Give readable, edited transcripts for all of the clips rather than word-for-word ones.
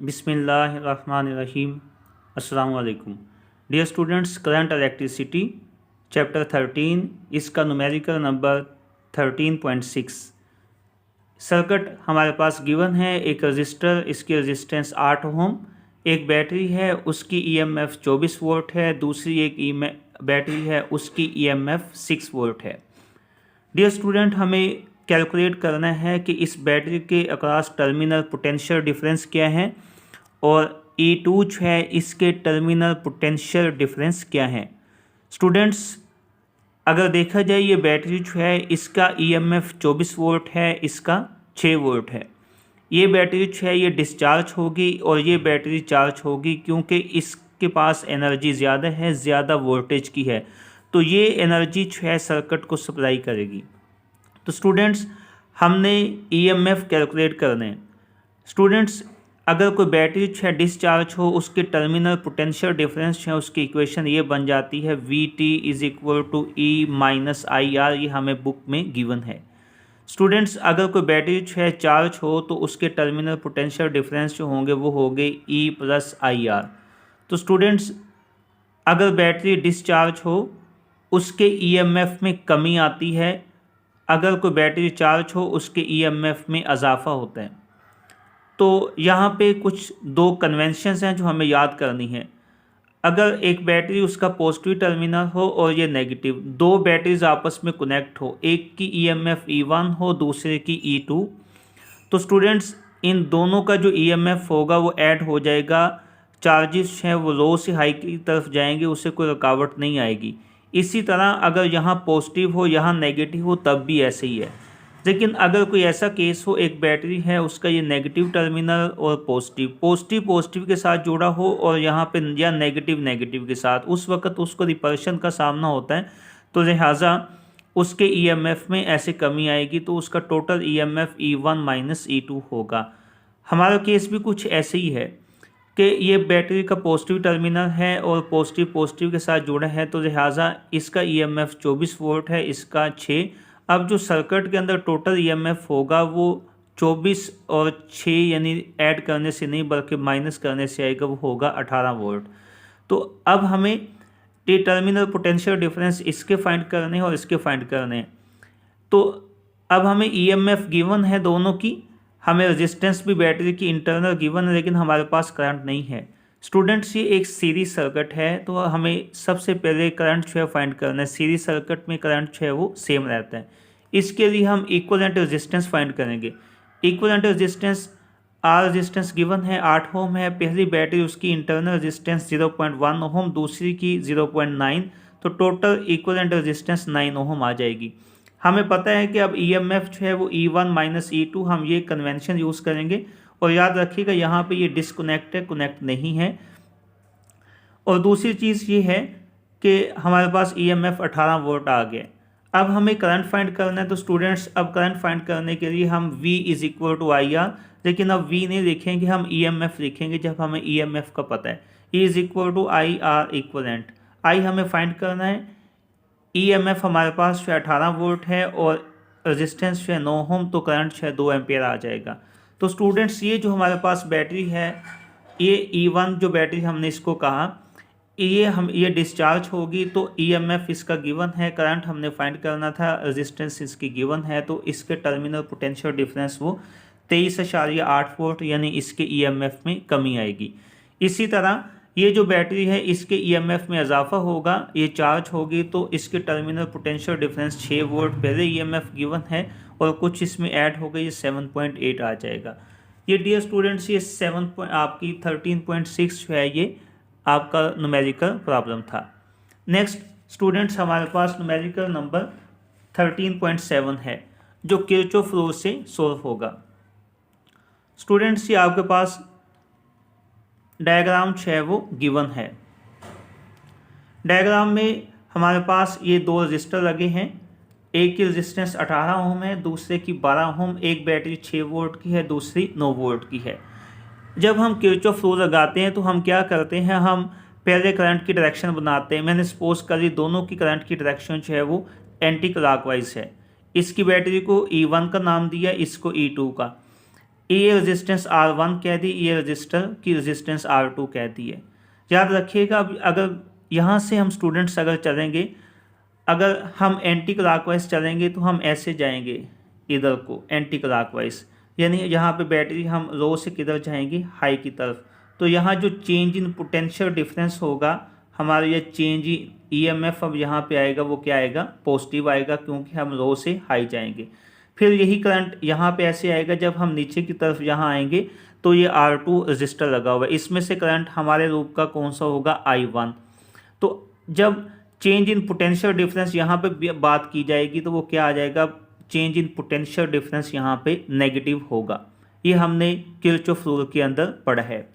बिस्मिल्लाहिर्रहमानिर्रहीम। अस्सलाम वालेकुम। Dear students, current electricity chapter 13, इसका न्यूमेरिकल नंबर 13.6। सर्किट हमारे पास गिवन है। एक रजिस्टर, इसकी रेजिस्टेंस 8 ओम, एक बैटरी है, उसकी ईएमएफ 24 वोल्ट है, दूसरी एक बैटरी है, उसकी ईएमएफ 6 वोल्ट है। डियर स्टूडेंट, हमें कैलकुलेट करना है कि इस बैटरी के अक्रॉस टर्मिनल पोटेंशियल डिफरेंस क्या है और E2 जो है इसके टर्मिनल पोटेंशियल डिफरेंस क्या है। स्टूडेंट्स, अगर देखा जाए ये बैटरी जो है इसका ईएमएफ 24 वोल्ट है, इसका 6 वोल्ट है। ये बैटरी जो है ये डिस्चार्ज होगी और ये बैटरी चार्ज होगी क्योंकि इसके पास एनर्जी ज़्यादा है, ज़्यादा वोल्टेज की है, तो ये एनर्जी जो है सर्किट को सप्लाई करेगी। तो स्टूडेंट्स, हमने ईएमएफ कैलकुलेट करने हैं। स्टूडेंट्स, अगर कोई बैटरी है डिस्चार्ज हो, उसके टर्मिनल पोटेंशियल डिफरेंस है, उसकी इक्वेशन ये बन जाती है VT is equal to E minus IR। ये हमें बुक में गिवन है। स्टूडेंट्स, अगर कोई बैटरी है चार्ज हो तो उसके टर्मिनल पोटेंशियल डिफरेंस जो होंगे वो होंगे E प्लस IR। तो स्टूडेंट्स, अगर बैटरी डिस्चार्ज हो उसके ईएमएफ में कमी आती है, अगर कोई बैटरी चार्ज हो उसके ईएमएफ में इजाफा होता है। तो यहाँ पे कुछ दो कन्वेंशंस हैं जो हमें याद करनी है। अगर एक बैटरी उसका पॉजिटिव टर्मिनल हो और ये नेगेटिव, दो बैटरीज आपस में कनेक्ट हो, एक की ईएमएफ E1 हो, दूसरे की E2, तो स्टूडेंट्स इन दोनों का जो ईएमएफ होगा वो ऐड हो जाएगा। चार्जेस हैं वो लो से हाई की तरफ जाएंगे, उससे कोई रुकावट नहीं आएगी। इसी तरह अगर यहाँ पॉजिटिव हो यहाँ नेगेटिव हो तब भी ऐसे ही है। लेकिन अगर कोई ऐसा केस हो, एक बैटरी है उसका ये नेगेटिव टर्मिनल और पॉजिटिव के साथ जुड़ा हो और यहाँ पे या नेगेटिव के साथ, उस वक्त उसको रिपल्शन का सामना होता है, तो लिहाजा उसके ईएमएफ में ऐसे कमी आएगी, तो उसका total EMF E1 minus E2 होगा। हमारा केस भी कुछ ऐसे ही है कि ये बैटरी का पॉजिटिव टर्मिनल है और पॉजिटिव के साथ जुड़ा है, तो लिहाजा इसका ईएमएफ 24 वोल्ट है, इसका 6। अब जो सर्किट के अंदर टोटल ईएमएफ होगा वो 24 और 6 यानी ऐड करने से नहीं बल्कि माइनस करने से आएगा, वो होगा 18 वोल्ट। तो अब हमें टर्मिनल पोटेंशियल डिफरेंस इसके फाइंड करने हैं और इसके फाइंड करने हैं। तो अब हमें ईएमएफ गिवन है दोनों की, हमें रेजिस्टेंस भी बैटरी की इंटरनल गिवन है, लेकिन हमारे पास करंट नहीं है। स्टूडेंट्स, ये एक सीरीज सर्किट है, तो हमें सबसे पहले करंट जो है फाइंड करना है। सीरीज सर्किट में करंट जो है वो सेम रहता है। इसके लिए हम इक्विवेलेंट रेजिस्टेंस फाइंड करेंगे। Equivalent resistance R resistance given है 8 ओम है। पहली बैटरी उसकी इंटरनल रेजिस्टेंस 0.1 ओम, दूसरी की 0.9, तो टोटल इक्विवेलेंट रेजिस्टेंस 9 ओम आ जाएगी। हमें पता है कि अब ईएमएफ जो है वो E1 माइनस E2, हम ये कन्वेंशन यूज़ करेंगे। और याद रखिएगा यहाँ पे ये डिसकनेक्ट है, कनेक्ट नहीं है। और दूसरी चीज़ ये है कि हमारे पास ईएमएफ 18 वोल्ट आ गए। अब हमें करंट फाइंड करना है। तो स्टूडेंट्स, अब करंट फाइंड करने के लिए हम V is equal to IR, लेकिन अब V नहीं लिखेंगे, हम EMF लिखेंगे जब हमें EMF का पता है। E is equal to IR equivalent. I हमें फाइंड करना है। EMF हमारे पास 18 वोल्ट है और रेजिस्टेंस 9 ओम, तो करंट 2 एम्पियर आ जाएगा। तो स्टूडेंट्स, ये जो हमारे पास बैटरी है, ये E1 जो बैटरी हमने इसको कहा, ये डिस्चार्ज होगी, तो EMF इसका गिवन है, करंट हमने फाइंड करना था, रेजिस्टेंस इसकी गिवन है, तो इसके टर्मिनल पोटेंशियल डिफरेंस वो 23.8 वोल्ट यानी इसके EMF में कमी आएगी। इसी तरह ये जो बैटरी है इसके EMF में इजाफा होगा, ये चार्ज होगी, तो इसके टर्मिनल पोटेंशियल डिफरेंस 6 वोल्ट पहले EMF गिवन है और कुछ इसमें ऐड हो गई, ये 7.8 आ जाएगा। ये डियर स्टूडेंट्स, ये आपकी 13.6 जो है ये आपका न्यूमेरिकल प्रॉब्लम था। नेक्स्ट स्टूडेंट्स, हमारे पास न्यूमेरिकल नंबर 13.7 है जो किरचॉफ लॉ से सॉल्व होगा। स्टूडेंट्स, ये आपके पास डायग्राम जो है वो गिवन है। डायग्राम में हमारे पास ये दो रजिस्टर लगे हैं, एक की रेजिस्टेंस 18 ओम है, दूसरे की 12 ओम। एक बैटरी 6 वोल्ट की है, दूसरी 9 वोल्ट की है। जब हम किरचॉफ लॉ लगाते हैं तो हम क्या करते हैं, हम पहले करंट की डायरेक्शन बनाते हैं। मैंने सपोज करी दोनों की करंट की डायरेक्शन जो है वो एंटी क्लॉकवाइज है। इसकी बैटरी को E1 का नाम दिया, इसको E2 का। ये रेजिस्टेंस R1 कह दी, ये रजिस्टर की रेजिस्टेंस R2 कह दी है। याद रखिएगा, अब अगर यहाँ से हम स्टूडेंट्स अगर चलेंगे, अगर हम एंटी क्लॉकवाइज चलेंगे तो हम ऐसे जाएंगे इधर को एंटी क्लॉकवाइज, यानी यहाँ पे बैटरी हम लो से किधर जाएंगे, हाई की तरफ। तो यहाँ जो चेंज इन पोटेंशियल डिफरेंस होगा हमारा, ये चेंज ईएमएफ अब यहाँ पे आएगा, वो क्या आएगा, पॉजिटिव आएगा, क्योंकि हम लो से हाई जाएंगे। फिर यही करंट यहाँ पे ऐसे आएगा, जब हम नीचे की तरफ यहाँ आएंगे तो ये R2 रजिस्टर लगा हुआ है, इसमें से करंट हमारे लूप का कौन सा होगा, I1। तो जब चेंज इन पोटेंशियल डिफरेंस यहाँ पे बात की जाएगी तो वो क्या आ जाएगा, चेंज इन पोटेंशियल डिफरेंस यहाँ पे नेगेटिव होगा। ये हमने किरचॉफ रूल के अंदर पढ़ा है।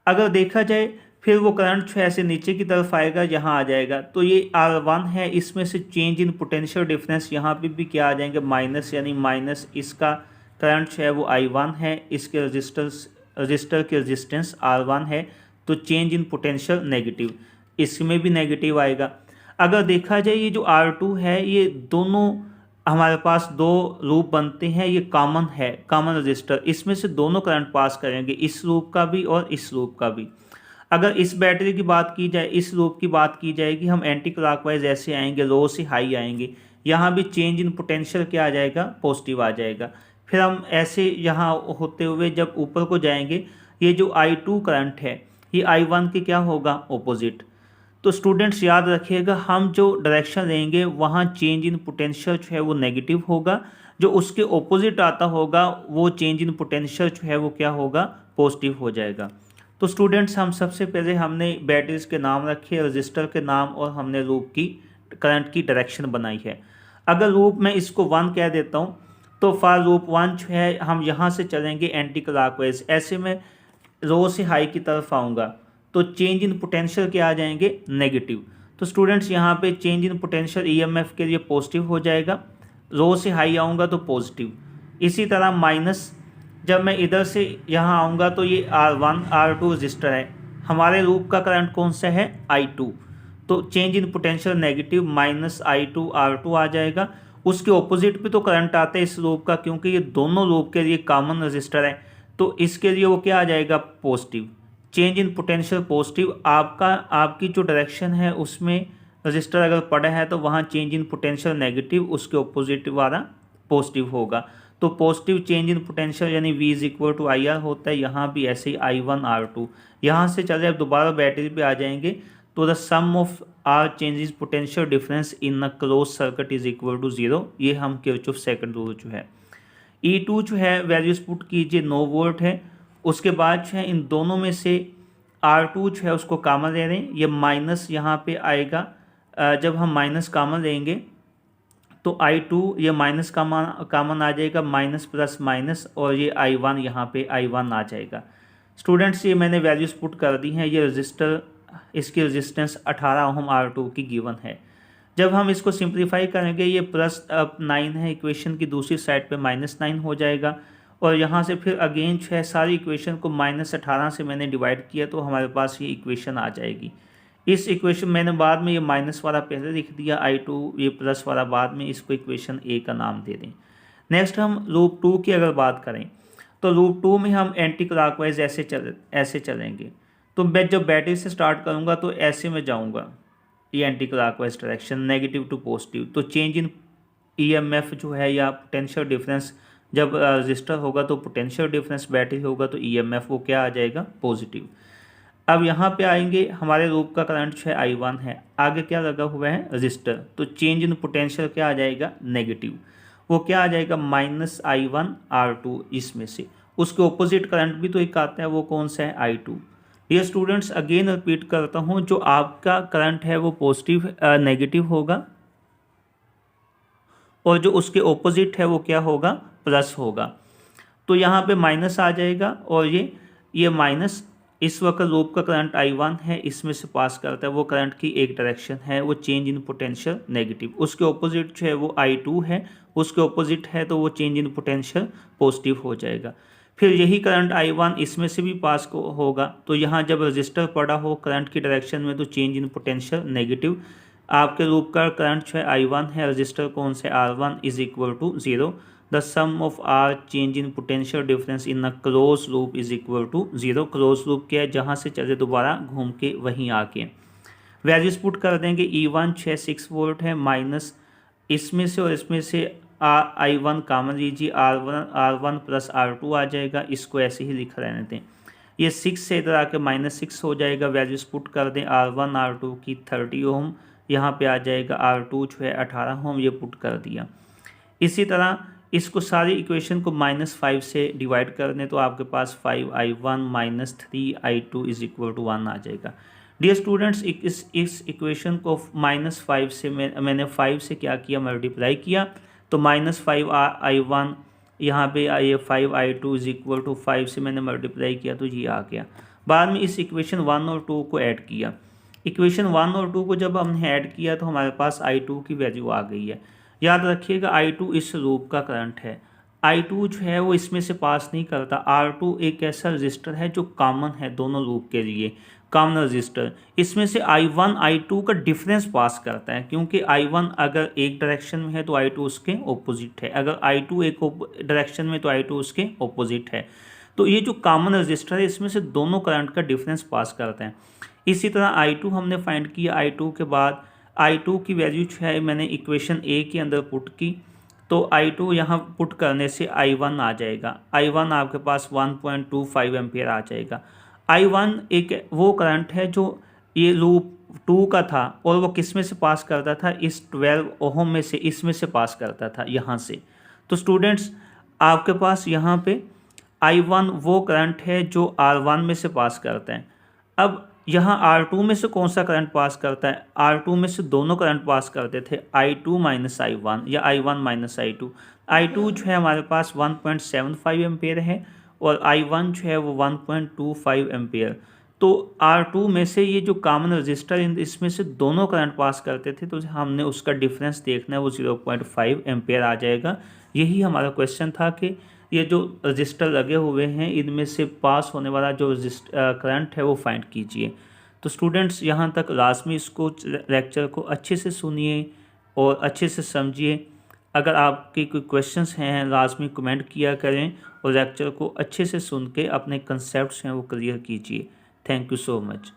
अगर देखा जाए फिर वो करंट जो है ऐसे नीचे की तरफ आएगा, यहाँ आ जाएगा, तो ये R1 है, इसमें से चेंज इन पोटेंशियल डिफरेंस यहाँ पे भी क्या आ जाएंगे, माइनस, यानी माइनस इसका करंट जो है वो I1 है, इसके रजिस्टर की रेजिस्टेंस R1 है, तो चेंज इन पोटेंशियल नेगेटिव, इसमें भी नेगेटिव आएगा। अगर देखा जाए ये जो R2 है, ये दोनों हमारे पास दो लूप बनते हैं, ये कॉमन है, कॉमन रजिस्टर, इसमें से दोनों करंट पास करेंगे, इस लूप का भी और इस लूप का भी। अगर इस बैटरी की बात की जाए, इस लूप की बात की जाएगी, हम एंटी क्लॉकवाइज ऐसे आएंगे, लो से हाई आएंगे, यहाँ भी चेंज इन पोटेंशियल क्या आ जाएगा, पॉजिटिव आ जाएगा। फिर हम ऐसे यहाँ होते हुए जब ऊपर को जाएंगे, ये जो I2 करंट है ये I1 के क्या होगा, ऑपोजिट। तो स्टूडेंट्स याद रखिएगा, हम जो डायरेक्शन लेंगे वहाँ चेंज इन पोटेंशियल जो है वो नेगेटिव होगा, जो उसके ऑपोजिट आता होगा वो चेंज इन पोटेंशियल जो है वो क्या होगा, पॉजिटिव हो जाएगा। तो स्टूडेंट्स हम सबसे पहले हमने बैटरीज के नाम रखे, रजिस्टर के नाम, और हमने लूप की करंट की डायरेक्शन बनाई है। अगर लूप में इसको 1 कह देता हूँ तो फॉर लूप 1 जो है हम यहाँ से चलेंगे एंटी क्लॉकवाइज, ऐसे में लो से हाई की तरफ आऊँगा तो चेंज इन पोटेंशियल क्या आ जाएंगे, नेगेटिव। तो स्टूडेंट्स यहाँ पे चेंज इन पोटेंशियल ईएमएफ के लिए पॉजिटिव हो जाएगा, लो से हाई आऊँगा तो पॉजिटिव। इसी तरह माइनस, जब मैं इधर से यहाँ आऊँगा तो ये R1 R2 रजिस्टर है, हमारे लूप का करंट कौन सा है, I2, तो change in potential negative, minus I2 R2 आ जाएगा। उसके ऑपोजिट पे तो करंट आता है इस लूप का, क्योंकि ये दोनों लूप के लिए कॉमन रजिस्टर है, तो इसके लिए वो क्या आ जाएगा, positive, change in potential positive. आपकी जो डायरेक्शन है उसमें रजिस्टर अगर पड़ा है तो वहाँ चेंज इन पोटेंशियल नेगेटिव, उसके ऑपोजिट वाला पॉजिटिव होगा, तो पॉजिटिव चेंज इन पोटेंशियल यानी V = IR होता है। यहाँ भी ऐसे ही I1 R2, यहाँ से चले अब दोबारा बैटरी पे आ जाएंगे, तो the sum of R changes potential difference in a close circuit is equal to 0। ये हम किरचॉफ सेकंड रूल जो है। E2 जो है वैल्यूज पुट कीजिए, 9 वोल्ट है। उसके बाद जो है इन दोनों में से R2 जो है उसको कॉमन ले रहे हैं, ये माइनस यहाँ पे आएगा, जब हम माइनस कॉमन लेंगे तो I2 ये माइनस कॉमन आ जाएगा, माइनस प्लस माइनस, और ये I1 यहाँ पे I1 आ जाएगा। स्टूडेंट्स ये मैंने वैल्यूज पुट कर दी हैं। ये रजिस्टर, इसकी रेजिस्टेंस 18 ओम R2 की गिवन है। जब हम इसको सिंप्लीफाई करेंगे, ये प्लस 9 है, इक्वेशन की दूसरी साइड पे -9 हो जाएगा, और यहाँ से फिर अगेन जो है सारी इक्वेशन को -18 से मैंने डिवाइड किया, तो हमारे पास ये इक्वेशन आ जाएगी। इस इक्वेशन मैंने बाद में ये माइनस वाला पहले लिख दिया, I2 ये प्लस वाला बाद में, इसको इक्वेशन A का नाम दे दें। नेक्स्ट हम लूप 2 की अगर बात करें तो लूप 2 में हम एंटी क्लॉकवाइज ऐसे चलेंगे। तो मैं जब बैटरी से स्टार्ट करूँगा तो ऐसे में जाऊँगा, ये anti clockwise direction, negative to positive. तो चेंज इन EMF जो है या पोटेंशियल डिफरेंस, जब रजिस्टर होगा तो पोटेंशियल डिफरेंस, बैटरी होगा तो EMF वो क्या आ जाएगा, पॉजिटिव। अब यहाँ पे आएंगे, हमारे लूप का करंट जो है I1 है, आगे क्या लगा हुआ है, रजिस्टर, तो चेंज इन पोटेंशियल क्या आ जाएगा, नेगेटिव, वो क्या आ जाएगा, -I1 R2। इसमें से उसके ऑपोजिट करंट भी तो एक आता है, वो कौन सा है, I2। Dear students again repeat करता हूँ, जो आपका करंट है वो पॉजिटिव नेगेटिव होगा, और जो उसके ऑपोजिट है वो क्या होगा, प्लस होगा। तो यहाँ पे माइनस आ जाएगा, और ये माइनस, इस वक्त लूप का करंट I1 है, इसमें से पास करता है, वो करंट की एक डायरेक्शन है, वो चेंज इन पोटेंशियल नेगेटिव। उसके ऑपोजिट जो है वो I2 है, उसके ऑपोजिट है तो वो चेंज इन पोटेंशियल पॉजिटिव हो जाएगा। फिर यही करंट I1 इसमें से भी पास होगा, तो यहाँ जब रजिस्टर पड़ा हो करंट की डायरेक्शन में तो चेंज इन पोटेंशियल नेगेटिव। आपके लूप का करंट जो है I1 है, रजिस्टर कौन से R1 = 0, the sum of R change in potential difference in a close loop is equal to 0। Close loop क्या है, जहाँ से चले दोबारा घूम के वहीं आके वैल्यूज पुट कर देंगे। E1 6 वोल्ट है, माइनस इसमें से और इसमें से I1 कॉमन लीजिए, R1 प्लस R2 आ जाएगा, इसको ऐसे ही लिखा रहने दें। ये 6 से इधर आके -6 हो जाएगा, वैल्यूज पुट कर दें। R1 R2 की 30 ओम, यहाँ पे आ जाएगा R2 जो है 18 ओम, ये पुट कर दिया। इसी तरह इसको सारी इक्वेशन को -5 से डिवाइड कर दें तो आपके पास 5I1 - 3I2 is equal to 1 आ जाएगा। डियर स्टूडेंट्स, इस इक्वेशन को -5 से मैंने 5 से क्या किया, मल्टीप्लाई किया, तो -5I1 यहाँ पे ये 5I2 इज इक्वल टू 5 से मैंने मल्टीप्लाई किया तो ये आ गया। बाद में इस इक्वेशन 1 और 2 को ऐड किया। इक्वेशन 1 और 2 को जब हमने ऐड किया तो हमारे पास I2 की वैल्यू आ गई है। याद रखिएगा I2 इस लूप का करंट है। I2 जो है वो इसमें से पास नहीं करता। R2 एक ऐसा रजिस्टर है जो कॉमन है दोनों लूप के लिए, कॉमन रजिस्टर। इसमें से I1 I2 का डिफरेंस पास करता है, क्योंकि I1 अगर एक डायरेक्शन में है तो I2 उसके ऑपोजिट है, अगर I2 एक डायरेक्शन में तो I2 उसके ऑपोजिट है। तो ये जो कॉमन रजिस्टर है इसमें से दोनों करंट का डिफरेंस पास करते हैं। इसी तरह I2 हमने फाइंड किया। I2 के बाद I2 की वैल्यू जो है मैंने इक्वेशन ए के अंदर पुट की, तो I2 यहाँ पुट करने से I1 आ जाएगा। I1 आपके पास 1.25 एम्पियर आ जाएगा। I1 एक वो करंट है जो ये लूप 2 का था और वो किस में से पास करता था, इस 12 ओहम में से, इसमें से पास करता था, यहाँ से। तो स्टूडेंट्स आपके पास यहाँ पे I1 वो करंट है जो R1 में से पास करता है। अब यहाँ R2 में से कौन सा करंट पास करता है, R2 में से दोनों करंट पास करते थे, I2 - I1 या I1 - I2। I2 जो है हमारे पास 1.75 एम्पियर है और I1 जो है वो 1.25 एम्पियर। तो R2 में से ये जो कॉमन रजिस्टर इसमें से दोनों करंट पास करते थे, तो हमने उसका डिफरेंस देखना है, वो 0.5 एम्पियर आ जाएगा। यही हमारा क्वेश्चन था कि ये जो रजिस्टर लगे हुए हैं इनमें से पास होने वाला जो करंट है वो फाइंड कीजिए। तो स्टूडेंट्स यहाँ तक लाजमी इसको लेक्चर को अच्छे से सुनिए और अच्छे से समझिए। अगर आपके कोई क्वेश्चंस हैं लाजमी कमेंट किया करें और लेक्चर को अच्छे से सुन के अपने कंसेप्ट्स हैं वो क्लियर कीजिए। Thank you so much.